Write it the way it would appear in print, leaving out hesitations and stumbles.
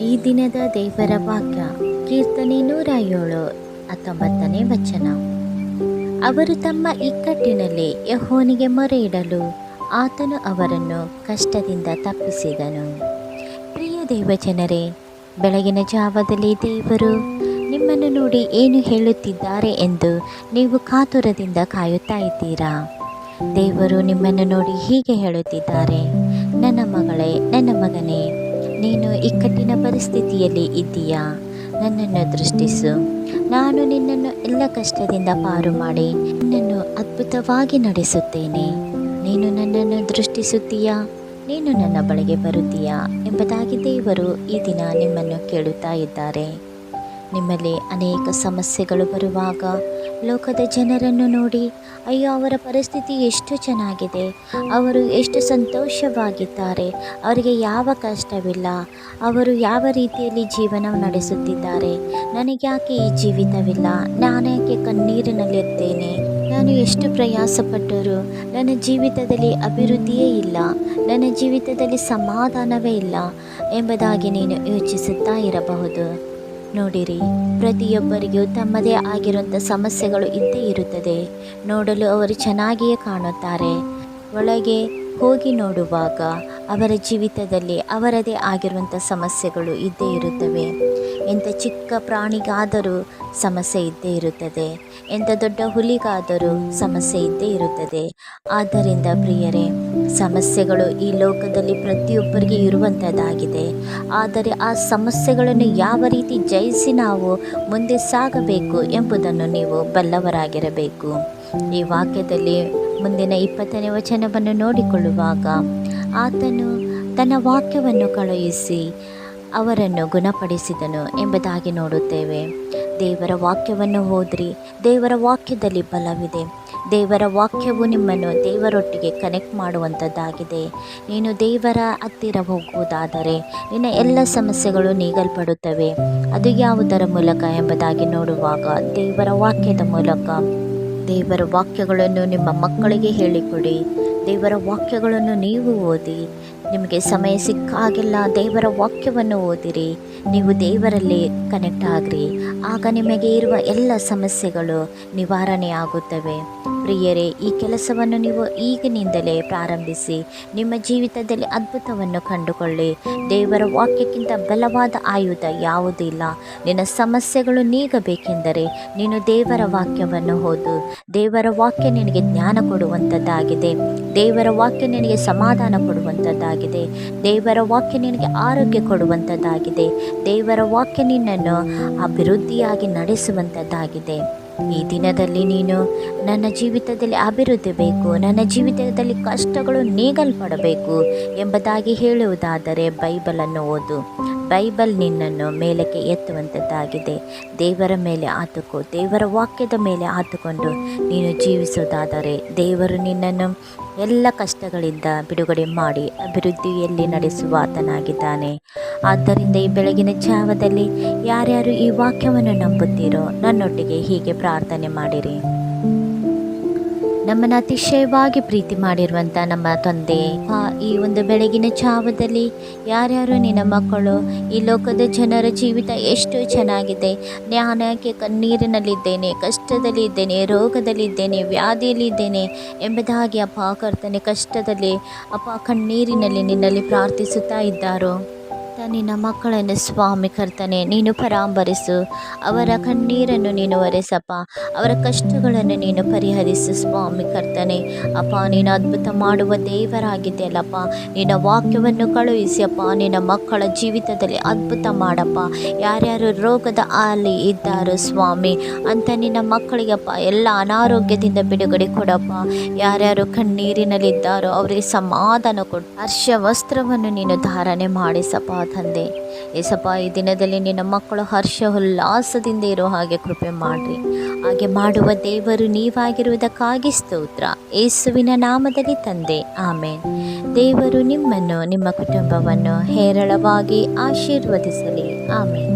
ಈ ದಿನದ ದೇವರ ವಾಕ್ಯ ಕೀರ್ತನೆ 107 19ನೇ ವಚನ. ಅವರು ತಮ್ಮ ಇಕ್ಕಟ್ಟಿನಲ್ಲಿ ಯೆಹೋವನಿಗೆ ಮೊರೆಯಿಡಲು ಆತನು ಅವರನ್ನು ಕಷ್ಟದಿಂದ ತಪ್ಪಿಸಿದನು. ಪ್ರಿಯ ದೇವಜನರೇ, ಬೆಳಗಿನ ಜಾವದಲ್ಲಿ ದೇವರು ನಿಮ್ಮನ್ನು ನೋಡಿ ಏನು ಹೇಳುತ್ತಿದ್ದಾರೆ ಎಂದು ನೀವು ಕಾತುರದಿಂದ ಕಾಯುತ್ತಾ ಇದ್ದೀರಾ. ದೇವರು ನಿಮ್ಮನ್ನು ನೋಡಿ ಹೀಗೆ ಹೇಳುತ್ತಿದ್ದಾರೆ: ನನ್ನ ಮಗಳೇ, ನನ್ನ ಮಗನೇ, ನೀನು ಇಕ್ಕಟ್ಟಿನ ಪರಿಸ್ಥಿತಿಯಲ್ಲಿ ಇದ್ದೀಯಾ? ನನ್ನನ್ನು ದೃಷ್ಟಿಸು. ನಾನು ನಿನ್ನನ್ನು ಎಲ್ಲ ಕಷ್ಟದಿಂದ ಪಾರು ಮಾಡಿ ನಿನ್ನನ್ನು ಅದ್ಭುತವಾಗಿ ನಡೆಸುತ್ತೇನೆ. ನೀನು ನನ್ನನ್ನು ದೃಷ್ಟಿಸುತ್ತೀಯಾ? ನೀನು ನನ್ನ ಬಳಿಗೆ ಬರುತ್ತೀಯಾ ಎಂಬುದಾಗಿ ದೇವರು ಈ ದಿನ ನಿಮ್ಮನ್ನು ಕೇಳುತ್ತಾ ಇದ್ದಾರೆ. ನಿಮ್ಮಲ್ಲಿ ಅನೇಕ ಸಮಸ್ಯೆಗಳು ಬರುವಾಗ ಲೋಕದ ಜನರನ್ನು ನೋಡಿ, ಅಯ್ಯೋ, ಅವರ ಪರಿಸ್ಥಿತಿ ಎಷ್ಟು ಚೆನ್ನಾಗಿದೆ, ಅವರು ಎಷ್ಟು ಸಂತೋಷವಾಗಿದ್ದಾರೆ, ಅವರಿಗೆ ಯಾವ ಕಷ್ಟವಿಲ್ಲ, ಅವರು ಯಾವ ರೀತಿಯಲ್ಲಿ ಜೀವನ ನಡೆಸುತ್ತಿದ್ದಾರೆ, ನನಗ್ಯಾಕೆ ಈ ಜೀವಿತವಿಲ್ಲ, ನಾನ್ಯಾಕೆ ಕಣ್ಣೀರಿನಲ್ಲಿದ್ದೇನೆ, ನಾನು ಎಷ್ಟು ಪ್ರಯಾಸಪಟ್ಟರೂ ನನ್ನ ಜೀವಿತದಲ್ಲಿ ಅಭಿವೃದ್ಧಿಯೇ ಇಲ್ಲ, ನನ್ನ ಜೀವಿತದಲ್ಲಿ ಸಮಾಧಾನವೇ ಇಲ್ಲ ಎಂಬುದಾಗಿ ನೀನು ಯೋಚಿಸುತ್ತಾ ಇರಬಹುದು. ನೋಡಿರಿ, ಪ್ರತಿಯೊಬ್ಬರಿಗೂ ತಮ್ಮದೇ ಆಗಿರುವಂಥ ಸಮಸ್ಯೆಗಳು ಇದ್ದೇ ಇರುತ್ತದೆ. ನೋಡಲು ಅವರು ಚೆನ್ನಾಗಿಯೇ ಕಾಣುತ್ತಾರೆ. ಒಳಗೆ ಹೋಗಿ ನೋಡುವಾಗ ಅವರ ಜೀವಿತದಲ್ಲಿ ಅವರದೇ ಆಗಿರುವಂಥ ಸಮಸ್ಯೆಗಳು ಇದ್ದೇ ಇರುತ್ತವೆ. ಎಂಥ ಚಿಕ್ಕ ಪ್ರಾಣಿಗಾದರೂ ಸಮಸ್ಯೆ ಇದ್ದೇ ಇರುತ್ತದೆ, ಎಂಥ ದೊಡ್ಡ ಹುಲಿಗಾದರೂ ಸಮಸ್ಯೆ ಇದ್ದೇ ಇರುತ್ತದೆ. ಆದ್ದರಿಂದ ಪ್ರಿಯರೇ, ಸಮಸ್ಯೆಗಳು ಈ ಲೋಕದಲ್ಲಿ ಪ್ರತಿಯೊಬ್ಬರಿಗೆ ಇರುವಂಥದ್ದಾಗಿದೆ. ಆದರೆ ಆ ಸಮಸ್ಯೆಗಳನ್ನು ಯಾವ ರೀತಿ ಜಯಿಸಿ ನಾವು ಮುಂದೆ ಸಾಗಬೇಕು ಎಂಬುದನ್ನು ನೀವು ಬಲ್ಲವರಾಗಿರಬೇಕು. ಈ ವಾಕ್ಯದಲ್ಲಿ ಮುಂದಿನ 20ನೇ ವಚನವನ್ನು ನೋಡಿಕೊಳ್ಳುವಾಗ, ಆತನು ತನ್ನ ವಾಕ್ಯವನ್ನು ಕಳುಹಿಸಿ ಅವರನ್ನು ಗುಣಪಡಿಸಿದನು ಎಂಬುದಾಗಿ ನೋಡುತ್ತೇವೆ. ದೇವರ ವಾಕ್ಯವನ್ನು ಓದಿರಿ. ದೇವರ ವಾಕ್ಯದಲ್ಲಿ ಬಲವಿದೆ. ದೇವರ ವಾಕ್ಯವು ನಿಮ್ಮನ್ನು ದೇವರೊಟ್ಟಿಗೆ ಕನೆಕ್ಟ್ ಮಾಡುವಂಥದ್ದಾಗಿದೆ. ನೀನು ದೇವರ ಹತ್ತಿರ ಹೋಗುವುದಾದರೆ ನಿನ್ನ ಎಲ್ಲ ಸಮಸ್ಯೆಗಳು ನೀಗಲ್ಪಡುತ್ತವೆ. ಅದು ಯಾವುದರ ಮೂಲಕ ಎಂಬುದಾಗಿ ನೋಡುವಾಗ, ದೇವರ ವಾಕ್ಯದ ಮೂಲಕ. ದೇವರ ವಾಕ್ಯಗಳನ್ನು ನಿಮ್ಮ ಮಕ್ಕಳಿಗೆ ಹೇಳಿಕೊಡಿ. ದೇವರ ವಾಕ್ಯಗಳನ್ನು ನೀವು ಓದಿ. ನಿಮಗೆ ಸಮಯ ಸಿಕ್ಕಾಗೆಲ್ಲ ದೇವರ ವಾಕ್ಯವನ್ನು ಓದಿರಿ. ನೀವು ದೇವರಲ್ಲಿ ಕನೆಕ್ಟ್ ಆಗಿರಿ. ಆಗ ನಿಮಗೆ ಇರುವ ಎಲ್ಲ ಸಮಸ್ಯೆಗಳು ನಿವಾರಣೆ ಆಗುತ್ತವೆ. ಪ್ರಿಯರೇ, ಈ ಕೆಲಸವನ್ನು ನೀವು ಈಗಿನಿಂದಲೇ ಪ್ರಾರಂಭಿಸಿ ನಿಮ್ಮ ಜೀವಿತದಲ್ಲಿ ಅದ್ಭುತವನ್ನು ಕಂಡುಕೊಳ್ಳಿ. ದೇವರ ವಾಕ್ಯಕ್ಕಿಂತ ಬಲವಾದ ಆಯುಧ ಯಾವುದೂ ಇಲ್ಲ. ನಿನ್ನ ಸಮಸ್ಯೆಗಳು ನೀಗಬೇಕೆಂದರೆ ನೀನು ದೇವರ ವಾಕ್ಯವನ್ನು ಓದು. ದೇವರ ವಾಕ್ಯ ನಿನಗೆ ಜ್ಞಾನ ಕೊಡುವಂಥದ್ದಾಗಿದೆ. ದೇವರ ವಾಕ್ಯ ನಿನಗೆ ಸಮಾಧಾನ ಕೊಡುವಂಥದ್ದಾಗಿದೆ. ದೇವರ ವಾಕ್ಯ ನಿನಗೆ ಆರೋಗ್ಯ ಕೊಡುವಂಥದ್ದಾಗಿದೆ. ದೇವರ ವಾಕ್ಯ ನಿನ್ನನ್ನು ಅಭಿವೃದ್ಧಿಯಾಗಿ ನಡೆಸುವಂಥದ್ದಾಗಿದೆ. ಈ ದಿನದಲ್ಲಿ ನೀನು ನನ್ನ ಜೀವಿತದಲ್ಲಿ ಅಭಿವೃದ್ಧಿ ಬೇಕು, ನನ್ನ ಜೀವಿತದಲ್ಲಿ ಕಷ್ಟಗಳು ನೀಗಲ್ಪಡಬೇಕು ಎಂಬುದಾಗಿ ಹೇಳುವುದಾದರೆ ಬೈಬಲನ್ನು ಓದು. ಬೈಬಲ್ ನಿನ್ನನ್ನು ಮೇಲಕ್ಕೆ ಎತ್ತುವಂಥದ್ದಾಗಿದೆ. ದೇವರ ಮೇಲೆ ಆತುಕೋ. ದೇವರ ವಾಕ್ಯದ ಮೇಲೆ ಆತುಕೊಂಡು ನೀನು ಜೀವಿಸುವುದಾದರೆ ದೇವರು ನಿನ್ನನ್ನು ಎಲ್ಲ ಕಷ್ಟಗಳಿಂದ ಬಿಡುಗಡೆ ಮಾಡಿ ಅಭಿವೃದ್ಧಿಯಲ್ಲಿ ನಡೆಸುವ ಆತನಾಗಿದ್ದಾನೆ. ಆದ್ದರಿಂದ ಈ ಬೆಳಗಿನ ಜಾವದಲ್ಲಿ ಯಾರ್ಯಾರು ಈ ವಾಕ್ಯವನ್ನು ನಂಬುತ್ತೀರೋ ನನ್ನೊಟ್ಟಿಗೆ ಹೀಗೆ ಪ್ರಾರ್ಥನೆ ಮಾಡಿರಿ. ನಮ್ಮನ್ನು ಅತಿಶಯವಾಗಿ ಪ್ರೀತಿ ಮಾಡಿರುವಂಥ ನಮ್ಮ ತಂದೆ, ಈ ಒಂದು ಬೆಳಗಿನ ಜಾವದಲ್ಲಿ ಯಾರ್ಯಾರು ನಿನ್ನ ಮಕ್ಕಳು ಈ ಲೋಕದ ಜನರ ಜೀವಿತ ಎಷ್ಟು ಚೆನ್ನಾಗಿದೆ, ನಾನ್ಯಾಕೆ ಕಣ್ಣೀರಿನಲ್ಲಿದ್ದೇನೆ, ಕಷ್ಟದಲ್ಲಿದ್ದೇನೆ, ರೋಗದಲ್ಲಿದ್ದೇನೆ, ವ್ಯಾಧಿಯಲ್ಲಿದ್ದೇನೆ ಎಂಬುದಾಗಿ ಅಪ್ಪ ಕರ್ತನೆ ಕಷ್ಟದಲ್ಲಿ ಅಪ್ಪ ಕಣ್ಣೀರಿನಲ್ಲಿ ನಿನ್ನಲ್ಲಿ ಪ್ರಾರ್ಥಿಸುತ್ತಾ ಇದ್ದಾರೋ, ನಿನ್ನ ಮಕ್ಕಳನ್ನು ಸ್ವಾಮಿ ಕರ್ತನೆ ನೀನು ಪರಾಂಬರಿಸು. ಅವರ ಕಣ್ಣೀರನ್ನು ನೀನು ಒರೆಸಪ್ಪ. ಅವರ ಕಷ್ಟಗಳನ್ನು ನೀನು ಪರಿಹರಿಸು ಸ್ವಾಮಿ ಕರ್ತನೆ. ಅಪ್ಪ, ನೀನು ಅದ್ಭುತ ಮಾಡುವ ದೇವರಾಗಿದ್ದೆಯಲ್ಲಪ್ಪ. ನಿನ್ನ ವಾಕ್ಯವನ್ನು ಕಳುಹಿಸಿ ಅಪ್ಪ ನಿನ್ನ ಮಕ್ಕಳ ಜೀವಿತದಲ್ಲಿ ಅದ್ಭುತ ಮಾಡಪ್ಪ. ಯಾರ್ಯಾರು ರೋಗದ ಅಲ್ಲಿ ಇದ್ದಾರೋ ಸ್ವಾಮಿ, ಅಂತ ನಿನ್ನ ಮಕ್ಕಳಿಗಪ್ಪ ಎಲ್ಲ ಅನಾರೋಗ್ಯದಿಂದ ಬಿಡುಗಡೆ ಕೊಡಪ್ಪ. ಯಾರ್ಯಾರು ಕಣ್ಣೀರಿನಲ್ಲಿದ್ದಾರೋ ಅವರಿಗೆ ಸಮಾಧಾನ ಕೊಡು. ಹರ್ಷ ವಸ್ತ್ರವನ್ನು ನೀನು ಧಾರಣೆ ಮಾಡಿಸಪ್ಪ ತಂದೆ. ಏಸಪ್ಪ, ಈ ದಿನದಲ್ಲಿ ನಿನ್ನ ಮಕ್ಕಳು ಹರ್ಷ ಉಲ್ಲಾಸದಿಂದ ಇರೋ ಹಾಗೆ ಕೃಪೆ ಮಾಡಿರಿ. ಹಾಗೆ ಮಾಡುವ ದೇವರು ನೀವಾಗಿರುವುದಕ್ಕಾಗಿ ಸ್ತೋತ್ರ. ಯೇಸುವಿನ ನಾಮದಲ್ಲಿ ತಂದೆ, ಆಮೇನ್. ದೇವರು ನಿಮ್ಮನ್ನು ನಿಮ್ಮ ಕುಟುಂಬವನ್ನು ಹೇರಳವಾಗಿ ಆಶೀರ್ವದಿಸಲಿ. ಆಮೇನ್.